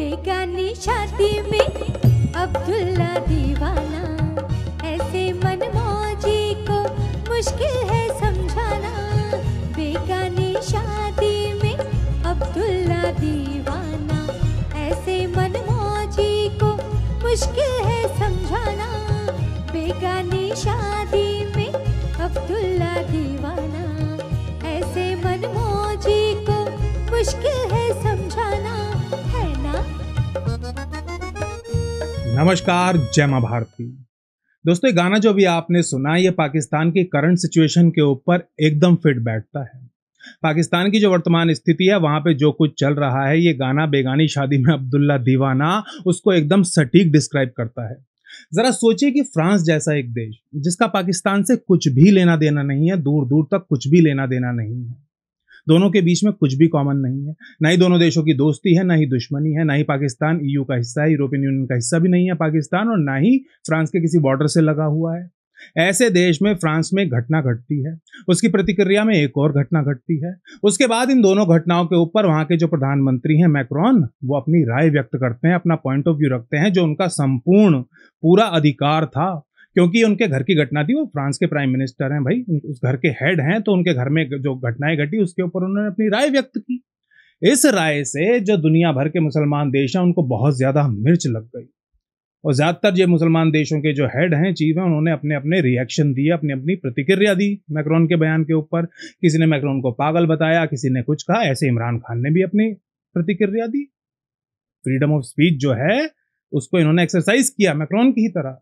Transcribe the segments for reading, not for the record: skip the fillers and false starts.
बेगानी शादी में अब्दुल्ला दीवाना, ऐसे मनमौजी को मुश्किल है समझाना। बेगानी शादी में अब्दुल्ला दीवाना, ऐसे मनमौजी को मुश्किल है समझाना। बेगानी शादी में अब्दुल्ला दीवाना, ऐसे मनमौजी को मुश्किल है समझाना, है ना? नमस्कार, जय मां भारती। दोस्तों, ये गाना जो भी आपने सुना, ये पाकिस्तान की करंट सिचुएशन के ऊपर एकदम फिट बैठता है। पाकिस्तान की जो वर्तमान स्थिति है, वहां पे जो कुछ चल रहा है, ये गाना बेगानी शादी में अब्दुल्ला दीवाना उसको एकदम सटीक डिस्क्राइब करता है। जरा सोचिए कि फ्रांस जैसा एक देश जिसका पाकिस्तान से कुछ भी लेना देना नहीं है, दूर दूर तक कुछ भी लेना देना नहीं है, दोनों के बीच में कुछ भी कॉमन नहीं है, ना ही दोनों देशों की दोस्ती है, ना ही दुश्मनी है, ना ही पाकिस्तान ईयू का हिस्सा है, यूरोपियन यूनियन का हिस्सा भी नहीं है पाकिस्तान, और ना ही फ्रांस के किसी बॉर्डर से लगा हुआ है। ऐसे देश में फ्रांस में घटना घटती है, उसकी प्रतिक्रिया में एक और घटना घटती है। उसके बाद इन दोनों घटनाओं के ऊपर वहां के जो प्रधानमंत्री हैं मैक्रोन, वो अपनी राय व्यक्त करते हैं, अपना पॉइंट ऑफ व्यू रखते हैं, जो उनका संपूर्ण पूरा अधिकार था, क्योंकि उनके घर की घटना थी। वो फ्रांस के प्राइम मिनिस्टर हैं भाई, उस घर के हेड हैं, तो उनके घर में जो घटनाएं घटी उसके ऊपर उन्होंने अपनी राय व्यक्त की। इस राय से जो दुनिया भर के मुसलमान देश हैं उनको बहुत ज्यादा मिर्च लग गई, और ज्यादातर जो मुसलमान देशों के जो हेड हैं, चीफ हैं, उन्होंने अपने अपने रिएक्शन दिए, अपनी अपनी प्रतिक्रिया दी मैक्रोन के बयान के ऊपर। किसी ने मैक्रोन को पागल बताया, किसी ने कुछ कहा। ऐसे इमरान खान ने भी अपनी प्रतिक्रिया दी। फ्रीडम ऑफ स्पीच जो है उसको इन्होंने एक्सरसाइज किया मैक्रोन की ही तरह,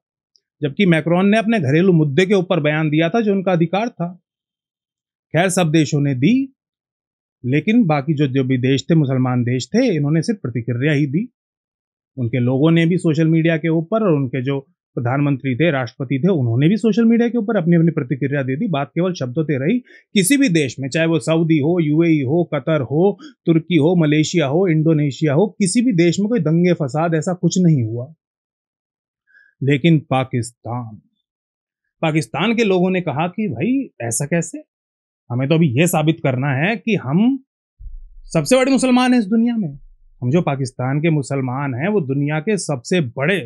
जबकि मैक्रोन ने अपने घरेलू मुद्दे के ऊपर बयान दिया था जो उनका अधिकार था। खैर, सब देशों ने दी, लेकिन बाकी जो भी देश थे, मुसलमान देश थे, इन्होंने सिर्फ प्रतिक्रिया ही दी। उनके लोगों ने भी सोशल मीडिया के ऊपर, और उनके जो प्रधानमंत्री थे, राष्ट्रपति थे, उन्होंने भी सोशल मीडिया के ऊपर अपनी अपनी प्रतिक्रिया दे दी। बात केवल शब्दों से रही। किसी भी देश में, चाहे वो सऊदी हो, यूएई हो, कतर हो, तुर्की हो, मलेशिया हो, इंडोनेशिया हो, किसी भी देश में कोई दंगे फसाद ऐसा कुछ नहीं हुआ। लेकिन पाकिस्तान के लोगों ने कहा कि भाई ऐसा कैसे, हमें तो अभी यह साबित करना है कि हम सबसे बड़े मुसलमान हैं इस दुनिया में। हम जो पाकिस्तान के मुसलमान हैं वो दुनिया के सबसे बड़े,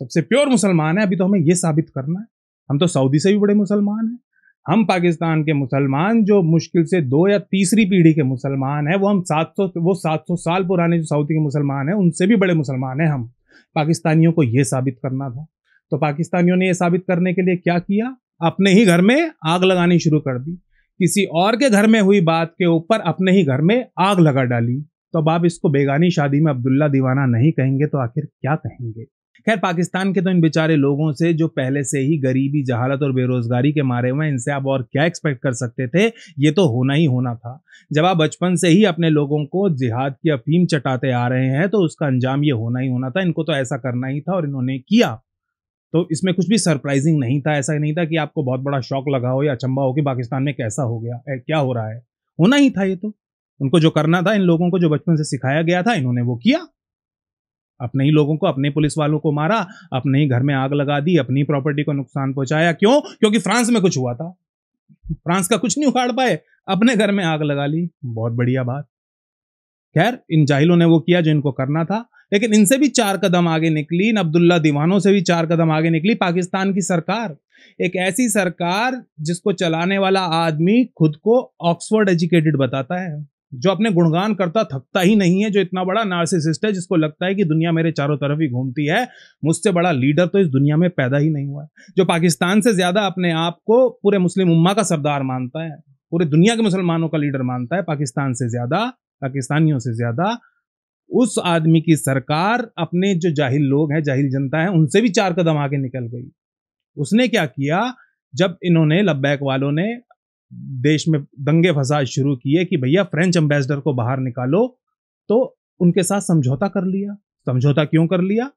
सबसे प्योर मुसलमान हैं। अभी तो हमें यह साबित करना है। हम तो सऊदी से भी बड़े मुसलमान हैं। हम पाकिस्तान के मुसलमान जो मुश्किल से 2 या तीसरी पीढ़ी के मुसलमान हैं, वो 700 साल पुराने जो सऊदी के मुसलमान हैं उनसे भी बड़े मुसलमान हैं हम। पाकिस्तानियों को यह साबित करना था, तो पाकिस्तानियों ने यह साबित करने के लिए क्या किया? अपने ही घर में आग लगानी शुरू कर दी। किसी और के घर में हुई बात के ऊपर अपने ही घर में आग लगा डाली। तो अब आप इसको बेगानी शादी में अब्दुल्ला दीवाना नहीं कहेंगे तो आखिर क्या कहेंगे? खैर, पाकिस्तान के तो इन बेचारे लोगों से जो पहले से ही गरीबी, जहालत और बेरोजगारी के मारे हुए, इनसे आप और क्या एक्सपेक्ट कर सकते थे? ये तो होना ही होना था। जब आप बचपन से ही अपने लोगों को जिहाद की अफीम चटाते आ रहे हैं तो उसका अंजाम ये होना ही होना था। इनको तो ऐसा करना ही था और इन्होंने किया। तो इसमें कुछ भी सरप्राइजिंग नहीं था। ऐसा नहीं था कि आपको बहुत बड़ा शौक लगा हो या अचंभा हो कि पाकिस्तान में कैसा हो गया, क्या हो रहा है। होना ही था ये तो। उनको जो करना था, इन लोगों को जो बचपन से सिखाया गया था, इन्होंने वो किया। अपने ही लोगों को, अपने पुलिस वालों को मारा, अपने ही घर में आग लगा दी, अपनी प्रॉपर्टी को नुकसान पहुंचाया। क्यों? क्योंकि फ्रांस में कुछ हुआ था। फ्रांस का कुछ नहीं उखाड़ पाए, अपने घर में आग लगा ली। बहुत बढ़िया बात। खैर, इन जाहिलों ने वो किया जो इनको करना था, लेकिन इनसे भी 4 कदम आगे निकली, इन अब्दुल्ला दीवानों से भी 4 कदम आगे निकली पाकिस्तान की सरकार। एक ऐसी सरकार जिसको चलाने वाला आदमी खुद को ऑक्सफोर्ड एजुकेटेड बताता है, जो अपने गुणगान करता थकता ही नहीं है, जो इतना बड़ा नार्सिसिस्ट है, जिसको लगता है कि दुनिया मेरे चारों तरफ ही घूमती है, मुझसे बड़ा लीडर तो इस दुनिया में पैदा ही नहीं हुआ है। जो पाकिस्तान से ज्यादा अपने आप को पूरे मुस्लिम उम्मा का सरदार मानता है, पूरे दुनिया के मुसलमानों का लीडर मानता है, पाकिस्तान से ज्यादा, पाकिस्तानियों से ज्यादा, उस आदमी की सरकार अपने जो जाहिल लोग हैं, जाहिल जनता है, उनसे भी 4 कदम आगे निकल गई। उसने क्या किया? जब इन्होंने, लब्बैक वालों ने देश में दंगे फसाद शुरू किए कि भैया फ्रेंच एम्बेसडर को बाहर निकालो, तो उनके साथ समझौता कर लिया। समझौता क्यों कर लिया?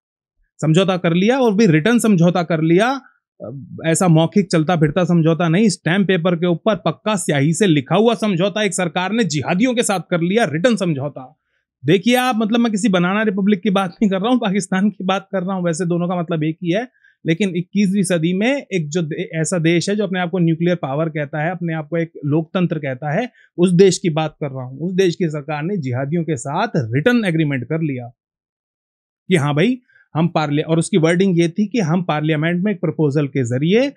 समझौता कर लिया और भी रिटर्न समझौता कर लिया। ऐसा मौखिक चलता फिरता समझौता नहीं, स्टैम्प पेपर के ऊपर पक्का स्याही से लिखा हुआ समझौता एक सरकार ने जिहादियों के साथ कर लिया, रिटर्न समझौता। देखिए आप, मतलब मैं किसी बनाना रिपब्लिक की बात नहीं कर रहा हूं, पाकिस्तान की बात कर रहा हूं। वैसे दोनों का मतलब एक ही है, लेकिन 21वीं सदी में एक जो ऐसा देश है जो अपने आप को न्यूक्लियर पावर कहता है, अपने आप को एक लोकतंत्र कहता है, उस देश की बात कर रहा हूं। उस देश की सरकार ने जिहादियों के साथ रिटर्न एग्रीमेंट कर लिया कि हाँ भाई हम और उसकी वर्डिंग ये थी कि हम पार्लियामेंट में एक प्रपोजल के जरिए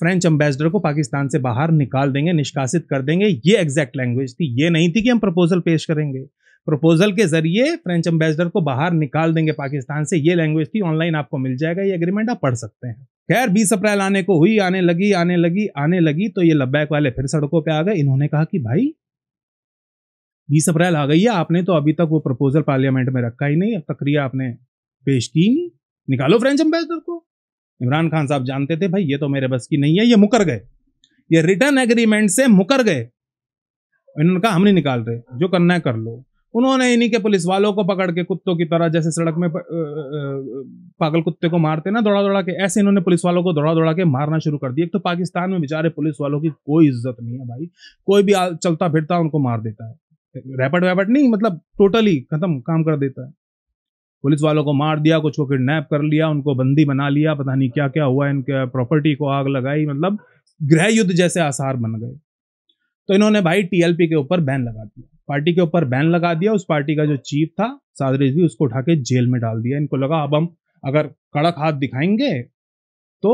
फ्रेंच एम्बेसडर को पाकिस्तान से बाहर निकाल देंगे, निष्कासित कर देंगे। ये एग्जैक्ट लैंग्वेज थी, ये नहीं थी कि हम प्रपोजल पेश करेंगे, प्रपोजल के जरिए फ्रेंच एम्बेसडर को बाहर निकाल देंगे पाकिस्तान से, ये लैंग्वेज थी। ऑनलाइन आपको मिल जाएगा ये एग्रीमेंट, आप पढ़ सकते हैं। खैर 20 अप्रैल आने को हुई, आने लगी तो ये लब्बैक वाले फिर सड़कों पे आ गए। इन्होंने कहा कि भाई 20 अप्रैल आ गई है, आपने तो अभी तक वो प्रपोजल पार्लियामेंट में रखा ही नहीं, अब तकरीर आपने पेश की नहीं, निकालो फ्रेंच एम्बेसडर को। इमरान खान साहब जानते थे भाई ये तो मेरे बस की नहीं है, ये मुकर गए, ये रिटर्न एग्रीमेंट से मुकर गए। इन्होंने कहा हम नहीं निकाल रहे, जो करना है कर लो। उन्होंने इन्हीं के पुलिस वालों को पकड़ के कुत्तों की तरह, जैसे सड़क में पागल कुत्ते को मारते ना दौड़ा दौड़ा के, ऐसे इन्होंने पुलिस वालों को दौड़ा दौड़ा के मारना शुरू कर दिया। एक तो पाकिस्तान में बेचारे पुलिस वालों की कोई इज्जत नहीं है भाई, कोई भी चलता फिरता उनको मार देता है, रैपट वैपट नहीं, मतलब टोटली खत्म काम कर देता है। पुलिस वालों को मार दिया, कुछ को किडनैप कर लिया, उनको बंदी बना लिया, पता नहीं क्या क्या हुआ, इनके प्रॉपर्टी को आग लगाई, मतलब गृह युद्ध जैसे आसार बन गए। तो इन्होंने भाई टीएलपी के ऊपर बैन लगा दिया, पार्टी के ऊपर बैन लगा दिया। उस पार्टी का जो चीफ था साद रिजवी, उसको उठा के जेल में डाल दिया। इनको लगा अब हम अगर कड़क हाथ दिखाएंगे तो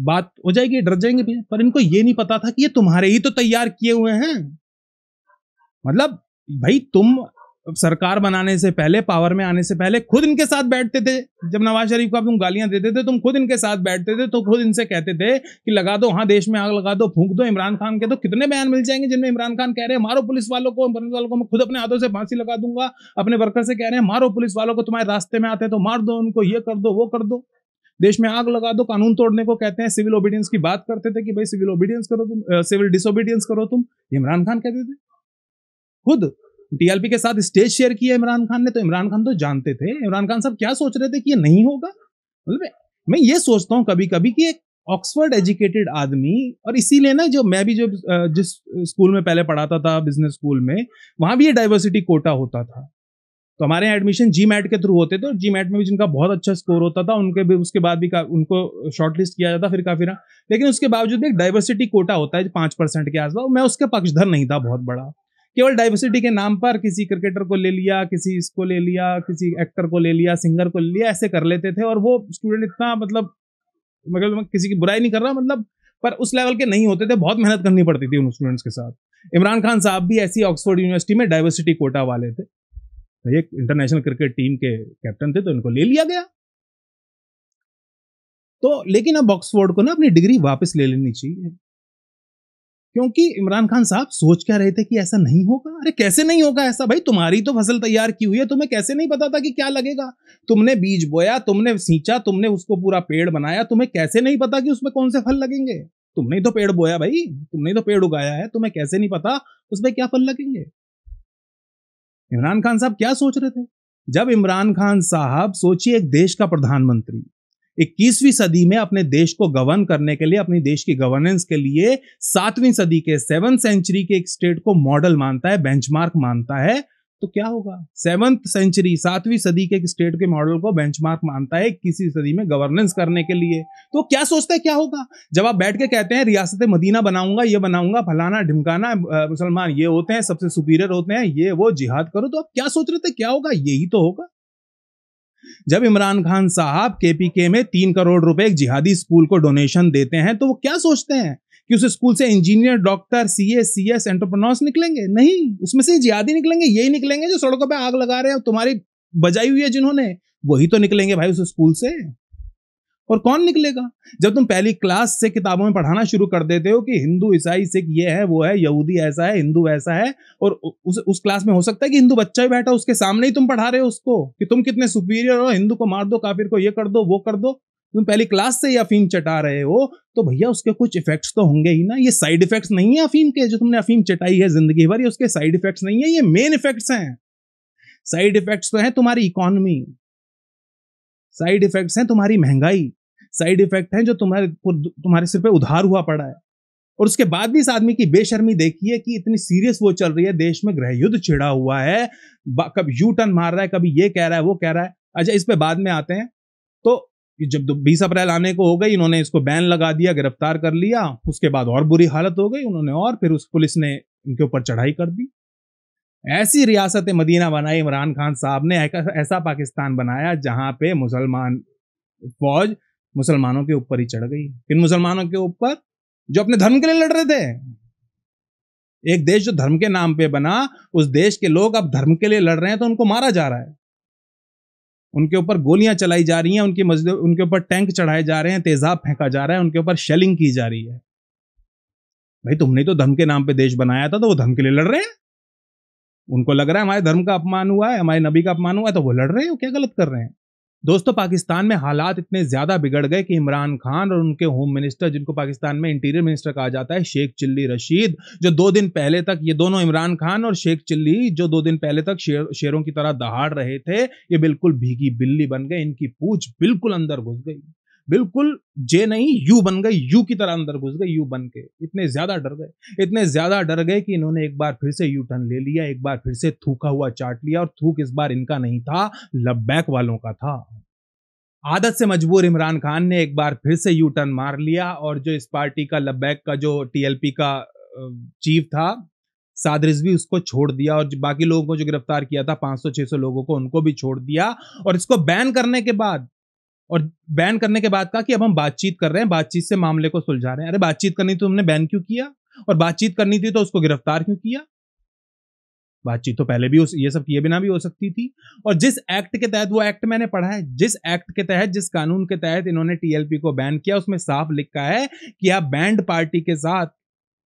बात हो जाएगी, डर जाएंगे भी। पर इनको ये नहीं पता था कि ये तुम्हारे ही तो तैयार किए हुए हैं। मतलब भाई तुम सरकार बनाने से पहले, पावर में आने से पहले खुद इनके साथ बैठते थे। जब नवाज शरीफ को तुम गालियां देते थे, तुम खुद इनके साथ बैठते थे, तो खुद इनसे कहते थे कि लगा दो, हाँ देश में आग लगा दो, फूंक दो। इमरान खान के तो कितने बयान मिल जाएंगे जिनमें इमरान खान कह रहे हैं मारो पुलिस वालों को, मैं खुद अपने हाथों से फांसी लगा दूंगा। अपने वर्कर से कह रहे हैं मारो पुलिस वालों को, तुम्हारे रास्ते में आते हैं तो मार दो उनको, ये कर दो वो कर दो, देश में आग लगा दो। कानून तोड़ने को कहते हैं, सिविल ओबीडियंस की बात करते थे कि भाई सिविल ओबीडियंस करो तुम, सिविल डिसोबीडियंस करो तुम, इमरान खान कहते थे। खुद टीएलपी के साथ स्टेज शेयर किया इमरान खान ने, तो इमरान खान तो जानते थे। इमरान खान साहब क्या सोच रहे थे कि ये नहीं होगा। मतलब मैं ये सोचता हूं कभी कभी कि एक ऑक्सफोर्ड एजुकेटेड आदमी, और इसीलिए ना जो मैं भी जो जिस स्कूल में पहले पढ़ाता था, बिजनेस स्कूल में, वहां भी ये डाइवर्सिटी कोटा होता था। तो हमारे यहाँ एडमिशन जीमैट के थ्रू होते थे, और जीमैट में भी जिनका बहुत अच्छा स्कोर होता था उनके भी उसके बाद भी उनको शॉर्टलिस्ट किया जाता फिर काफी। लेकिन उसके बावजूद भी एक डाइवर्सिटी कोटा होता है 5% के आसपास। मैं उसके पक्षधर नहीं था बहुत बड़ा, केवल डाइवर्सिटी के नाम पर किसी क्रिकेटर को ले लिया, किसी इसको ले लिया, किसी एक्टर को ले लिया, सिंगर को ले लिया, ऐसे कर लेते थे। और वो स्टूडेंट इतना मतलब मैं किसी की बुराई नहीं कर रहा, मतलब पर उस लेवल के नहीं होते थे, बहुत मेहनत करनी पड़ती थी उन स्टूडेंट्स के साथ। इमरान खान साहब भी ऐसी ऑक्सफोर्ड यूनिवर्सिटी में डाइवर्सिटी कोटा वाले थे, एक इंटरनेशनल क्रिकेट टीम के कैप्टन थे, तो इनको ले लिया गया। तो लेकिन अब ऑक्सफोर्ड को ना अपनी डिग्री वापस ले लेनी चाहिए, क्योंकि इमरान खान साहब सोच क्या रहे थे कि ऐसा नहीं होगा। अरे कैसे नहीं होगा ऐसा भाई, तुम्हारी तो फसल तैयार की हुई है, तुम्हें कैसे नहीं पता था कि क्या लगेगा। तुमने बीज बोया, तुमने सींचा, तुमने उसको पूरा पेड़ बनाया, तुम्हें कैसे नहीं पता कि उसमें कौन से फल लगेंगे। तुमने ही तो पेड़ बोया भाई, तुमने ही तो पेड़ उगाया है, तुम्हें कैसे नहीं पता उसमें क्या फल लगेंगे। इमरान खान साहब क्या सोच रहे थे। जब इमरान खान साहब सोचिए, एक देश का प्रधानमंत्री 21वीं सदी में अपने देश को गवर्न करने के लिए, अपनी देश की गवर्नेंस के लिए 7वीं सदी के 7th सेंचुरी के एक स्टेट को मॉडल मानता है, बेंचमार्क मानता है, तो क्या होगा। 7th सेंचुरी 7वीं सदी के एक स्टेट के मॉडल को बेंचमार्क मानता है 21वीं सदी में गवर्नेंस करने के लिए, तो क्या सोचता है क्या होगा। जब आप बैठ के कहते हैं रियासत मदीना बनाऊंगा, ये बनाऊंगा, फलाना ढिमकाना, मुसलमान ये होते हैं, सबसे सुपीरियर होते हैं, ये वो जिहाद करो, तो आप क्या सोच रहे थे क्या होगा। यही तो होगा। जब इमरान खान साहब केपीके में 3 करोड़ रुपए एक जिहादी स्कूल को डोनेशन देते हैं, तो वो क्या सोचते हैं कि उस स्कूल से engineer, doctor, CA, CS, entrepreneurs निकलेंगे। नहीं, उसमें से जिहादी निकलेंगे। यही निकलेंगे जो सड़कों पे आग लगा रहे हैं, तुम्हारी बजाई हुई है जिन्होंने, वही तो निकलेंगे भाई उस स्कूल से। और कौन निकलेगा। जब तुम पहली क्लास से किताबों में पढ़ाना शुरू कर देते हो कि हिंदू, ईसाई, सिख ये है वो है, यहूदी ऐसा है, हिंदू ऐसा है, और उस क्लास में हो सकता है कि हिंदू बच्चा ही बैठा, उसके सामने ही तुम पढ़ा रहे हो उसको कि तुम कितने सुपीरियर हो, हिंदू को मार दो, काफिर को ये कर दो वो कर दो, तुम पहली क्लास से ही अफीम चटा रहे हो, तो भैया उसके कुछ इफेक्ट्स तो होंगे ही ना। ये साइड इफेक्ट्स नहीं है अफीम के, जो तुमने अफीम चटाई है जिंदगी भर, ये उसके साइड इफेक्ट्स नहीं है, ये मेन इफेक्ट्स हैं। साइड इफेक्ट्स तो है तुम्हारी इकोनॉमी, साइड इफेक्ट्स हैं तुम्हारी महंगाई, साइड इफेक्ट है जो तुम्हारे सिर पे उधार हुआ पड़ा है। और उसके बाद भी इस आदमी की बेशर्मी देखिए कि इतनी सीरियस वो चल रही है, देश में गृह युद्ध छिड़ा हुआ है, कभी यू टर्न मार रहा है, कभी ये कह रहा है वो कह रहा है। अच्छा, इस पे बाद में आते हैं। तो कि जब 20 अप्रैल आने को हो गई, इन्होंने इसको बैन लगा दिया, गिरफ्तार कर लिया। उसके बाद और बुरी हालत हो गई उन्होंने, और फिर उस पुलिस ने इनके ऊपर चढ़ाई कर दी। ऐसी रियासत मदीना बनाई इमरान खान साहब ने, ऐसा पाकिस्तान बनाया जहां पे मुसलमान फौज मुसलमानों के ऊपर ही चढ़ गई। किन मुसलमानों के ऊपर? जो अपने धर्म के लिए लड़ रहे थे। एक देश जो धर्म के नाम पे बना, उस देश के लोग अब धर्म के लिए लड़ रहे हैं तो उनको मारा जा रहा है, उनके ऊपर गोलियां चलाई जा रही हैं, उनके ऊपर टैंक चढ़ाए जा रहे हैं, तेजाब फेंका जा रहा है, उनके ऊपर शेलिंग की जा रही है। भाई तुमने तो धर्म के नाम पे देश बनाया था, तो वो धर्म के लिए लड़ रहे हैं। उनको लग रहा है हमारे धर्म का अपमान हुआ है, हमारे नबी का अपमान हुआ है, तो वो लड़ रहे हैं। क्या गलत कर रहे हैं? दोस्तों, पाकिस्तान में हालात इतने ज्यादा बिगड़ गए कि इमरान खान और उनके होम मिनिस्टर, जिनको पाकिस्तान में इंटीरियर मिनिस्टर कहा जाता है, शेख चिल्ली रशीद, जो 2 दिन पहले तक, ये दोनों इमरान खान और शेख चिल्ली जो 2 दिन पहले तक शेरों की तरह दहाड़ रहे थे, ये बिल्कुल भीगी बिल्ली बन गए। इनकी पूंछ बिल्कुल अंदर घुस गई, बिल्कुल जे नहीं यू बन गई, यू की तरह अंदर घुस गई, यू बन के। इतने ज्यादा डर गए कि इन्होंने एक बार फिर से यू टर्न ले लिया, एक बार फिर से थूका हुआ चाट लिया। और थूक इस बार इनका नहीं था, लब्बैक वालों का था। आदत से मजबूर इमरान खान ने एक बार फिर से यू टर्न मार लिया, और जो इस पार्टी का लब्बैक का जो टीएलपी का चीफ था साद रिजवी, उसको छोड़ दिया, और बाकी लोगों को जो गिरफ्तार किया था 500-600 लोगों को, उनको भी छोड़ दिया। और इसको बैन करने के बाद कहा कि अब हम बातचीत कर रहे हैं, बातचीत से मामले को सुलझा रहे हैं। अरे बातचीत करनी थी तो तुमने बैन क्यों किया? और बातचीत करनी थी तो उसको गिरफ्तार क्यों किया? बातचीत तो पहले भी ये सब किए बिना भी हो सकती थी। और जिस एक्ट के तहत, वो एक्ट मैंने पढ़ा है, जिस एक्ट के तहत, जिस कानून के तहत इन्होंने टीएलपी को बैन किया, उसमें साफ लिखा है कि आप बैंड पार्टी के साथ,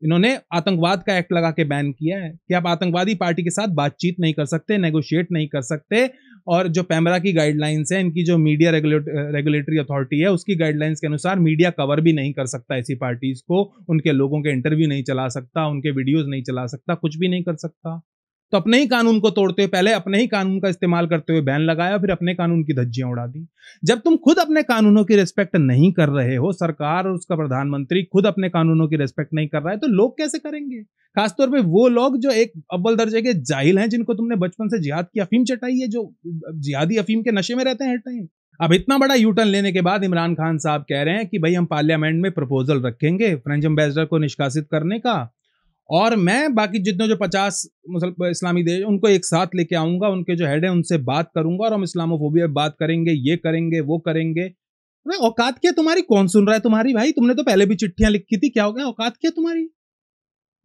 इन्होंने आतंकवाद का एक्ट लगा के बैन किया है कि आप आतंकवादी पार्टी के साथ बातचीत नहीं कर सकते, नेगोशिएट नहीं कर सकते। और जो पैमरा की गाइडलाइंस है, इनकी जो मीडिया रेगुलेटरी अथॉरिटी है, उसकी गाइडलाइंस के अनुसार मीडिया कवर भी नहीं कर सकता ऐसी पार्टीज को, उनके लोगों के इंटरव्यू नहीं चला सकता, उनके वीडियोज नहीं चला सकता, कुछ भी नहीं कर सकता। तो अपने ही कानून को तोड़ते हुए, पहले अपने ही कानून का इस्तेमाल करते हुए बैन लगाया, फिर अपने कानून की धज्जियां उड़ा दी। जब तुम खुद अपने कानूनों की रिस्पेक्ट नहीं कर रहे हो, सरकार और उसका प्रधानमंत्री खुद अपने कानूनों की रिस्पेक्ट नहीं कर रहा है, तो लोग कैसे करेंगे? खासतौर पे वो लोग जो एक अव्वल दर्जे के जाहिल हैं, जिनको तुमने बचपन से जिहाद की अफीम चटाई है, जो जिहादी अफीम के नशे में रहते हैं हर टाइम। अब इतना बड़ा यूटर्न लेने के बाद इमरान खान साहब कह रहे हैं कि भाई हम पार्लियामेंट में प्रपोजल रखेंगे फ्रेंच एम्बेसडर को निष्कासित करने का, और मैं बाकी जितने जो 50 इस्लामी देश, उनको एक साथ लेके आऊंगा, उनके जो हेड है उनसे बात करूंगा, और हम इस्लामोफोबिया बात करेंगे, ये करेंगे, वो करेंगे। अरे औकात क्या तुम्हारी? कौन सुन रहा है तुम्हारी? भाई तुमने तो पहले भी चिट्ठियां लिखी थी, क्या हो गया? औकात क्या तुम्हारी?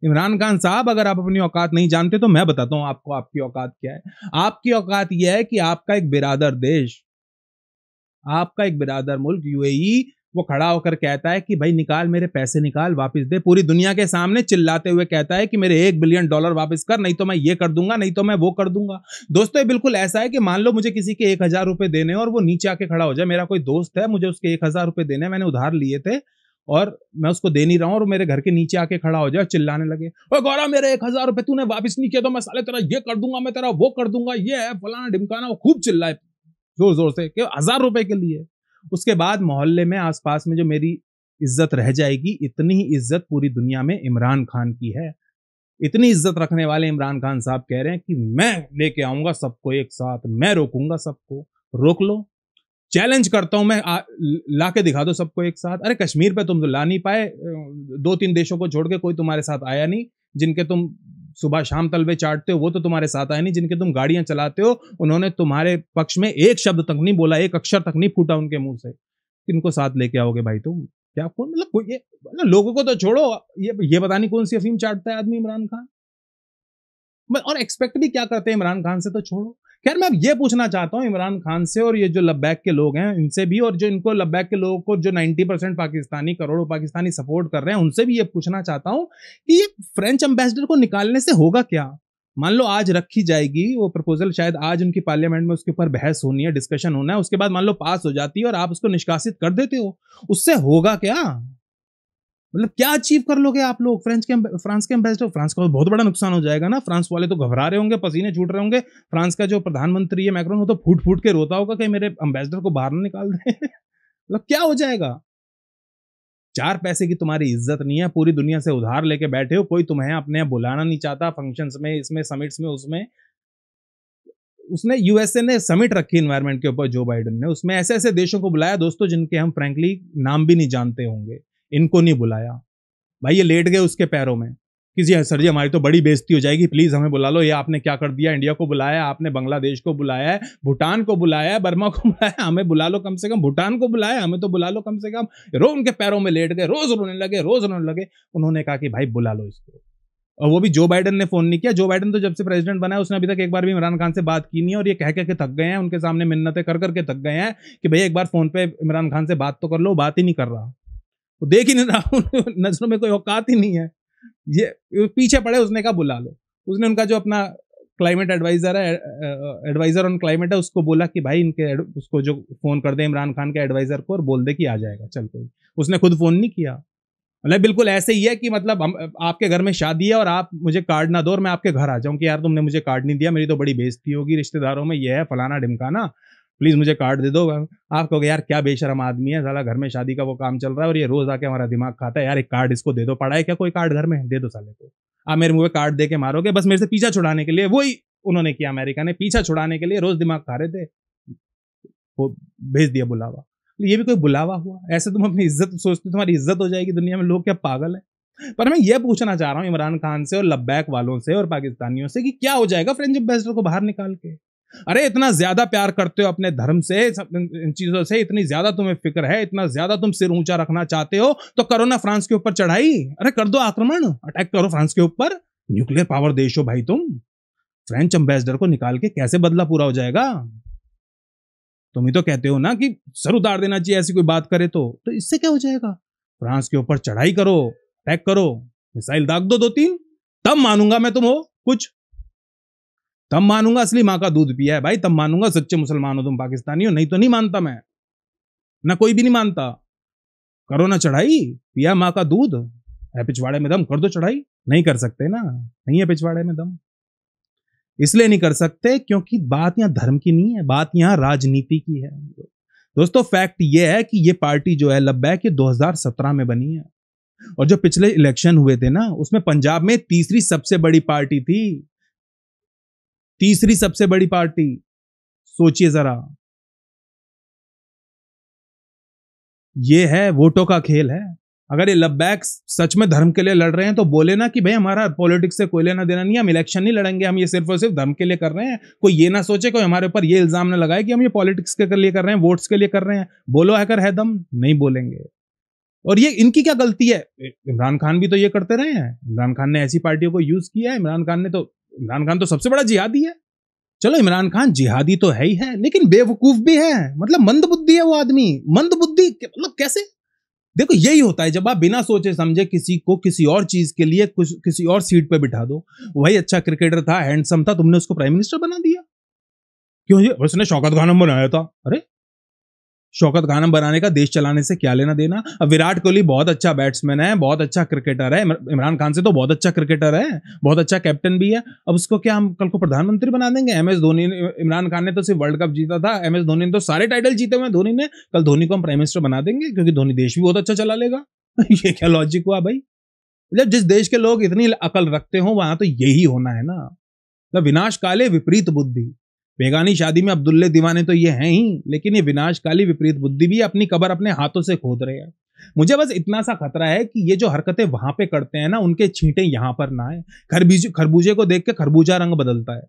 इमरान खान साहब, अगर आप अपनी औकात नहीं जानते तो मैं बताता हूं आपको आपकी औकात क्या है। आपकी औकात यह है कि आपका एक बिरादर देश, आपका एक बिरादर मुल्क यूएई, वो खड़ा होकर कहता है कि भाई निकाल मेरे पैसे, निकाल, वापस दे। पूरी दुनिया के सामने चिल्लाते हुए कहता है कि मेरे $1 बिलियन वापस कर, नहीं तो मैं ये कर दूंगा, नहीं तो मैं वो कर दूंगा। दोस्तों, ये बिल्कुल ऐसा है कि मान लो मुझे किसी के 1000 रुपए देने और वो नीचे आके खड़ा हो जाए। मेरा कोई दोस्त है, मुझे उसके 1000 रुपए देने, मैंने उधार लिए थे और मैं उसको दे नहीं रहा हूं, और मेरे घर के नीचे आके खड़ा हो जाए और चिल्लाने लगे, ओए गौरव मेरे 1000 रुपए तूने वापस नहीं किया तो मैं साले तेरा ये कर दूंगा, मैं तेरा वो कर दूंगा, ये है फलाना ढिमकाना। वो खूब चिल्लाए जोर जोर से कि 1000 रुपए के लिए। उसके बाद मोहल्ले में, आसपास में जो मेरी इज्जत रह जाएगी, इतनी ही इज्जत पूरी दुनिया में इमरान खान की है। इतनी इज्जत रखने वाले इमरान खान साहब कह रहे हैं कि मैं लेके आऊंगा सबको एक साथ, मैं रोकूंगा सबको। रोक लो, चैलेंज करता हूं मैं, लाके दिखा दो सबको एक साथ। अरे कश्मीर पे तुम तो ला नहीं पाए, 2-3 देशों को छोड़ के कोई तुम्हारे साथ आया नहीं। जिनके तुम सुबह शाम तलवे चाटते हो वो तो तुम्हारे साथ आए नहीं। जिनके तुम गाड़ियां चलाते हो उन्होंने तुम्हारे पक्ष में एक शब्द तक नहीं बोला, एक अक्षर तक नहीं फूटा उनके मुंह से। किनको साथ लेके आओगे भाई तुम? क्या मतलब ये मतलब लोगों को तो छोड़ो, ये पता नहीं कौन सी अफीम चाटता है आदमी इमरान खान। और एक्सपेक्ट भी क्या करते हैं इमरान खान से तो छोड़ो। खैर मैं अब ये पूछना चाहता हूं इमरान खान से और ये जो लब्बैक के लोग हैं इनसे भी, और जो इनको लब्बैक के लोगों को जो 90% पाकिस्तानी, करोड़ों पाकिस्तानी सपोर्ट कर रहे हैं, उनसे भी ये पूछना चाहता हूं कि ये फ्रेंच एम्बेसडर को निकालने से होगा क्या? मान लो आज रखी जाएगी वो प्रपोजल, शायद आज उनकी पार्लियामेंट में उसके ऊपर बहस होनी है, डिस्कशन होना है, उसके बाद मान लो पास हो जाती है और आप उसको निष्कासित कर देते हो, उससे होगा क्या? मतलब क्या अचीव कर लोगे आप लोग? फ्रांस के एम्बेसडर, फ्रांस का बहुत बड़ा नुकसान हो जाएगा ना। फ्रांस वाले तो घबरा रहे होंगे, पसीने छूट रहे होंगे। फ्रांस का जो प्रधानमंत्री है मैक्रोन, वो तो फूट फूट के रोता होगा कि मेरे एम्बेसडर को बाहर ना निकाल दें। मतलब क्या हो जाएगा? 4 पैसे की तुम्हारी इज्जत नहीं है, पूरी दुनिया से उधार लेके बैठे हो, कोई तुम्हें अपने यहाँ बुलाना नहीं चाहता फंक्शंस में, इसमें, समिट्स में, उसमें। उसने यूएसए ने समिट रखी एनवायरनमेंट के ऊपर, जो बाइडेन ने, उसमें ऐसे ऐसे देशों को बुलाया दोस्तों जिनके हम फ्रैंकली नाम भी नहीं जानते होंगे, इनको नहीं बुलाया भाई। ये लेट गए उसके पैरों में कि जी सर जी हमारी तो बड़ी बेइज्जती हो जाएगी, प्लीज हमें बुला लो, ये आपने क्या कर दिया, इंडिया को बुलाया आपने, बांग्लादेश को बुलाया है, भूटान को बुलाया है, बर्मा को बुलाया, हमें बुला लो कम से कम, भूटान को बुलाया हमें तो बुला लो कम से कम। रोज उनके पैरों में लेट गए, रोज रोने लगे, रोज रोने लगे। उन्होंने कहा कि भाई बुला लो इसको, और वो भी जो बाइडेन ने फोन नहीं किया। जो बाइडेन तो जब से प्रेसिडेंट बना है उसने अभी तक एक बार भी इमरान खान से बात की नहीं है, और ये कह के थक गए हैं, उनके सामने मिन्नतें कर करके थक गए हैं कि भैया एक बार फोन पे इमरान खान से बात तो कर लो, बात ही नहीं कर रहा, वो देख ही नहीं रहा, नजरों में कोई औकात ही नहीं है, ये पीछे पड़े। उसने कहा बुला लो। उसने उनका जो अपना क्लाइमेट एडवाइजर है, एडवाइजर ऑन क्लाइमेट है, उसको बोला कि भाई इनके उसको जो फोन कर दे इमरान खान के एडवाइजर को और बोल दे कि आ जाएगा, चल कोई। उसने खुद फोन नहीं किया। मतलब बिल्कुल ऐसे ही है कि मतलब हम आपके घर में शादी है और आप मुझे कार्ड ना दो और मैं आपके घर आ जाऊं कि यार तुमने मुझे कार्ड नहीं दिया, मेरी तो बड़ी बेइज्जती होगी रिश्तेदारों में, ये है फलाना ढिमकाना, प्लीज मुझे कार्ड दे दो। आप कहोगे यार क्या बेशरम आदमी है साला, घर में शादी का वो काम चल रहा है और ये रोज आके हमारा दिमाग खाता है, यार एक कार्ड इसको दे दो, पड़ा है क्या कोई कार्ड घर में, दे दो साले को। आप मेरे मुंह पे कार्ड दे के मारोगे बस मेरे से पीछा छुड़ाने के लिए। वही उन्होंने किया, अमेरिका ने पीछा छुड़ाने के लिए, रोज दिमाग खा रहे थे, वो भेज दिया बुलावा। ये भी कोई बुलावा हुआ? ऐसे तुम अपनी इज्जत सोचते तुम्हारी इज्जत हो जाएगी दुनिया में, लोग क्या पागल है? पर मैं ये पूछना चाह रहा हूं इमरान खान से और लब्बैक वालों से और पाकिस्तानियों से कि क्या हो जाएगा फ्रेंच एम्बेसडर को बाहर निकाल के? अरे इतना ज्यादा प्यार करते हो अपने धर्म से, इन चीजों से इतनी ज्यादा तुम्हें फिक्र है, इतना ज्यादा तुम सिर ऊंचा रखना चाहते हो, तो करो ना फ्रांस के ऊपर चढ़ाई। अरे कर दो आक्रमण, अटैक करो फ्रांस के ऊपर, न्यूक्लियर पावर देश हो भाई तुम। फ्रेंच एम्बेसडर को निकाल के कैसे बदला पूरा हो जाएगा? तुम ही तो कहते हो ना कि सर उतार देना चाहिए ऐसी कोई बात करे तो इससे क्या हो जाएगा? फ्रांस के ऊपर चढ़ाई करो, अटैक करो, मिसाइल दाग दो 2-3, तब मानूंगा मैं तुम हो कुछ, तब मानूंगा असली माँ का दूध पिया है भाई, तब मानूंगा सच्चे मुसलमान हो तुम, पाकिस्तानी हो, नहीं तो नहीं मानता मैं, ना कोई भी नहीं मानता। करो ना चढ़ाई, पिया माँ का दूध है, पिछवाड़े में दम, कर दो चढ़ाई। नहीं कर सकते ना, नहीं है पिछवाड़े में दम। इसलिए नहीं कर सकते क्योंकि बात यहां धर्म की नहीं है, बात यहां राजनीति की है। दोस्तों फैक्ट यह है कि ये पार्टी जो है लब्बैक, ये 2017 में बनी है, और जो पिछले इलेक्शन हुए थे ना उसमें पंजाब में तीसरी सबसे बड़ी पार्टी थी, तीसरी सबसे बड़ी पार्टी। सोचिए जरा, ये है वोटों का खेल है। अगर ये लब्बैक सच में धर्म के लिए लड़ रहे हैं तो बोले ना कि भाई हमारा पॉलिटिक्स से कोई लेना देना नहीं, हम इलेक्शन नहीं लड़ेंगे, हम ये सिर्फ और सिर्फ धर्म के लिए कर रहे हैं। कोई ये ना सोचे, कोई हमारे ऊपर ये इल्जाम ना लगाए कि हम ये पॉलिटिक्स के लिए कर रहे हैं, वोट्स के लिए कर रहे हैं। बोलो अगर है दम, नहीं बोलेंगे। और ये इनकी क्या गलती है? इमरान खान भी तो ये करते रहे हैं, इमरान खान ने ऐसी पार्टियों को यूज किया है, इमरान खान तो सबसे बड़ा जिहादी है। चलो इमरान खान जिहादी तो है ही है, लेकिन बेवकूफ भी है, मतलब मंद बुद्धि है वो आदमी। मंद बुद्धि मतलब कैसे? देखो यही होता है जब आप बिना सोचे समझे किसी को किसी और चीज के लिए किसी और सीट पे बिठा दो। वही अच्छा क्रिकेटर था, हैंडसम था, तुमने उसको प्राइम मिनिस्टर बना दिया। क्यों? उसने शौकत खानम बनाया था। अरे शौकत खानम बनाने का देश चलाने से क्या लेना देना? अब विराट कोहली बहुत अच्छा बैट्समैन है, बहुत अच्छा क्रिकेटर है, इमरान खान से तो बहुत अच्छा क्रिकेटर है, बहुत अच्छा कैप्टन भी है। अब उसको क्या हम कल को प्रधानमंत्री बना देंगे? MS धोनी, इमरान खान ने तो सिर्फ वर्ल्ड कप जीता था, MS धोनी ने तो सारे टाइटल जीते हुए धोनी ने। कल धोनी को हम प्राइम मिनिस्टर बना देंगे क्योंकि धोनी देश भी बहुत अच्छा चला लेगा। ये क्या लॉजिक हुआ भाई? मतलब जिस देश के लोग इतनी अकल रखते हो वहां तो यही होना है ना। मतलब विनाश काले विपरीत बुद्धि। बेगानी शादी में अब्दुल्ले दीवाने तो ये हैं ही, लेकिन ये विनाशकाली विपरीत बुद्धि भी अपनी कबर अपने हाथों से खोद रहे हैं। मुझे बस इतना सा खतरा है कि ये जो हरकतें वहां पे करते हैं ना, उनके छींटे यहां पर ना आए। खरबूजे को देख के खरबूजा रंग बदलता है,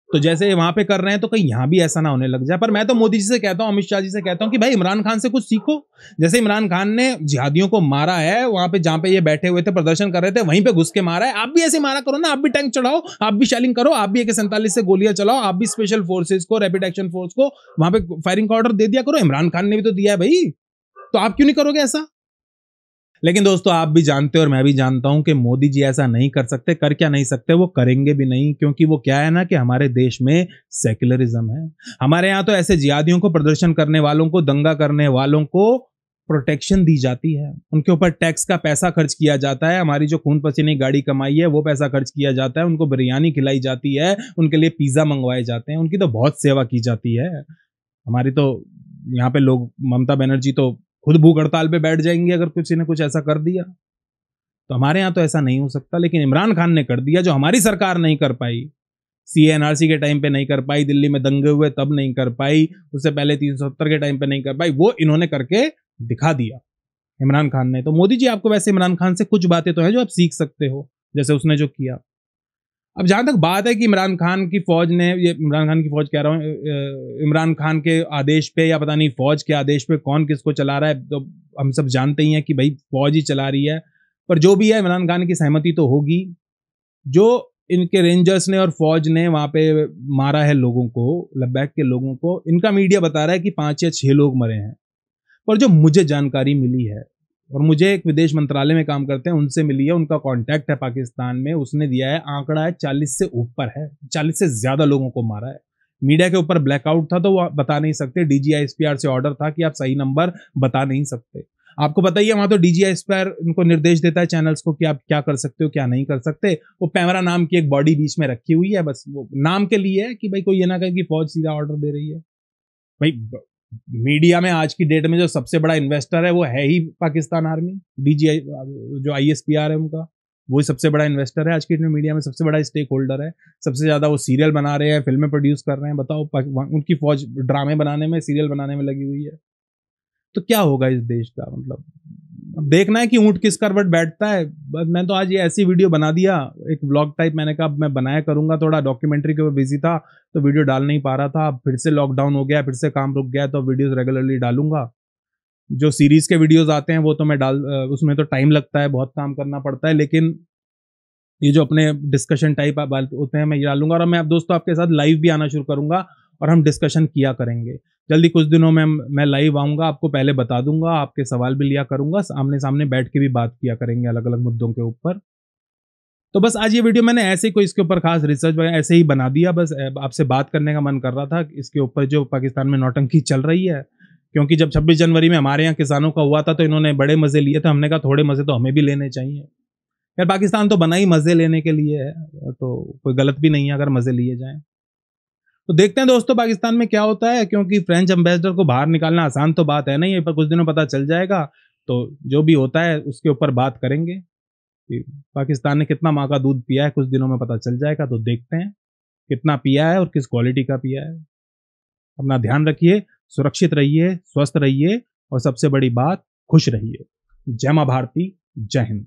तो जैसे ये वहां पे कर रहे हैं तो कहीं यहां भी ऐसा ना होने लग जाए। पर मैं तो मोदी जी से कहता हूं, अमित शाह जी से कहता हूं कि भाई इमरान खान से कुछ सीखो। जैसे इमरान खान ने जिहादियों को मारा है, वहां पे जहां पे ये बैठे हुए थे प्रदर्शन कर रहे थे वहीं पे घुस के मारा है, आप भी ऐसे मारा करो ना। आप भी टैंक चढ़ाओ, आप भी शेलिंग करो, आप भी AK-47 से गोलियां चलाओ, आप भी स्पेशल फोर्सेज को, रैपिड एक्शन फोर्स को वहां पे फायरिंग का ऑर्डर दे दिया करो। इमरान खान ने भी तो दिया है भाई, तो आप क्यों नहीं करोगे ऐसा? लेकिन दोस्तों आप भी जानते हो और मैं भी जानता हूं कि मोदी जी ऐसा नहीं कर सकते। कर क्या नहीं सकते? वो करेंगे भी नहीं, क्योंकि वो क्या है ना कि हमारे देश में सेक्युलरिज्म है। हमारे यहाँ तो ऐसे जिहादियों को, प्रदर्शन करने वालों को, दंगा करने वालों को प्रोटेक्शन दी जाती है, उनके ऊपर टैक्स का पैसा खर्च किया जाता है, हमारी जो खून पसीने गाड़ी कमाई है वो पैसा खर्च किया जाता है, उनको बिरयानी खिलाई जाती है, उनके लिए पिज्जा मंगवाए जाते हैं, उनकी तो बहुत सेवा की जाती है। हमारी तो यहाँ पे लोग, ममता बनर्जी तो खुद भूख हड़ताल पे बैठ जाएंगे अगर किसी ने कुछ ऐसा कर दिया। तो हमारे यहाँ तो ऐसा नहीं हो सकता, लेकिन इमरान खान ने कर दिया जो हमारी सरकार नहीं कर पाई। CNRC के टाइम पे नहीं कर पाई, दिल्ली में दंगे हुए तब नहीं कर पाई, उससे पहले 370 के टाइम पे नहीं कर पाई, वो इन्होंने करके दिखा दिया इमरान खान ने। तो मोदी जी आपको वैसे इमरान खान से कुछ बातें तो हैं जो आप सीख सकते हो, जैसे उसने जो किया। अब जहां तक बात है कि इमरान खान की फौज ने, ये इमरान खान की फौज कह रहा हूँ, इमरान खान के आदेश पे या पता नहीं फौज के आदेश पे कौन किसको चला रहा है, तो हम सब जानते ही हैं कि भाई फौज ही चला रही है। पर जो भी है, इमरान खान की सहमति तो होगी। जो इनके रेंजर्स ने और फौज ने वहां पे मारा है लोगों को, लद्दाख के लोगों को, इनका मीडिया बता रहा है कि 5 या 6 लोग मरे हैं। पर जो मुझे जानकारी मिली है, और मुझे एक विदेश मंत्रालय में काम करते हैं उनसे मिली है, उनका कांटेक्ट है पाकिस्तान में, उसने दिया है आंकड़ा है 40 से ऊपर है, 40 से ज्यादा लोगों को मारा है। मीडिया के ऊपर ब्लैकआउट था तो वो बता नहीं सकते, DGISPR से ऑर्डर था कि आप सही नंबर बता नहीं सकते। आपको पता ही है, वहां तो DGISPR उनको निर्देश देता है चैनल्स को कि आप क्या कर सकते हो क्या नहीं कर सकते। वो पैमरा नाम की एक बॉडी बीच में रखी हुई है, बस वो नाम के लिए है कि भाई कोई ये ना कहे कि फौज सीधा ऑर्डर दे रही है। भाई मीडिया में आज की डेट में जो सबसे बड़ा इन्वेस्टर है वो है ही पाकिस्तान आर्मी। DGI जो ISPR है उनका, वही सबसे बड़ा इन्वेस्टर है आज की डेट में, मीडिया में सबसे बड़ा स्टेक होल्डर है। सबसे ज्यादा वो सीरियल बना रहे हैं, फिल्में प्रोड्यूस कर रहे हैं। बताओ, उनकी फौज ड्रामे बनाने में, सीरियल बनाने में लगी हुई है। तो क्या होगा इस देश का? मतलब अब देखना है कि ऊंट किस करवट बैठता है। बस मैं तो आज ये ऐसी वीडियो बना दिया, एक व्लॉग टाइप, मैंने कहा मैं बनाया करूंगा। थोड़ा डॉक्यूमेंट्री के ऊपर बिजी था तो वीडियो डाल नहीं पा रहा था। अब फिर से लॉकडाउन हो गया, फिर से काम रुक गया, तो वीडियोस रेगुलरली डालूंगा। जो सीरीज के वीडियोस आते हैं वो तो मैं उसमें तो टाइम लगता है, बहुत काम करना पड़ता है, लेकिन ये जो अपने डिस्कशन टाइप होते हैं मैं ये डालूंगा। और मैं अब दोस्तों आपके साथ लाइव भी आना शुरू करूंगा और हम डिस्कशन किया करेंगे। जल्दी कुछ दिनों में मैं लाइव आऊंगा, आपको पहले बता दूंगा, आपके सवाल भी लिया करूंगा, आमने सामने बैठ के भी बात किया करेंगे अलग अलग मुद्दों के ऊपर। तो बस आज ये वीडियो मैंने ऐसे ही कोई इसके ऊपर खास रिसर्च वगैरह ऐसे ही बना दिया, बस आपसे बात करने का मन कर रहा था इसके ऊपर जो पाकिस्तान में नौटंकी चल रही है। क्योंकि जब 26 जनवरी में हमारे यहाँ किसानों का हुआ था तो इन्होंने बड़े मजे लिए थे, हमने कहा थोड़े मजे तो हमें भी लेने चाहिए। यार पाकिस्तान तो बना ही मजे लेने के लिए है, तो कोई गलत भी नहीं है अगर मजे लिए जाएं। तो देखते हैं दोस्तों पाकिस्तान में क्या होता है, क्योंकि फ्रेंच एम्बेसडर को बाहर निकालना आसान तो बात है नहीं, पर कुछ दिनों पता चल जाएगा। तो जो भी होता है उसके ऊपर बात करेंगे कि पाकिस्तान ने कितना माँ का दूध पिया है, कुछ दिनों में पता चल जाएगा। तो देखते हैं कितना पिया है और किस क्वालिटी का पिया है। अपना ध्यान रखिए, सुरक्षित रहिए, स्वस्थ रहिए और सबसे बड़ी बात खुश रहिए। जय मां भारती, जय हिंद।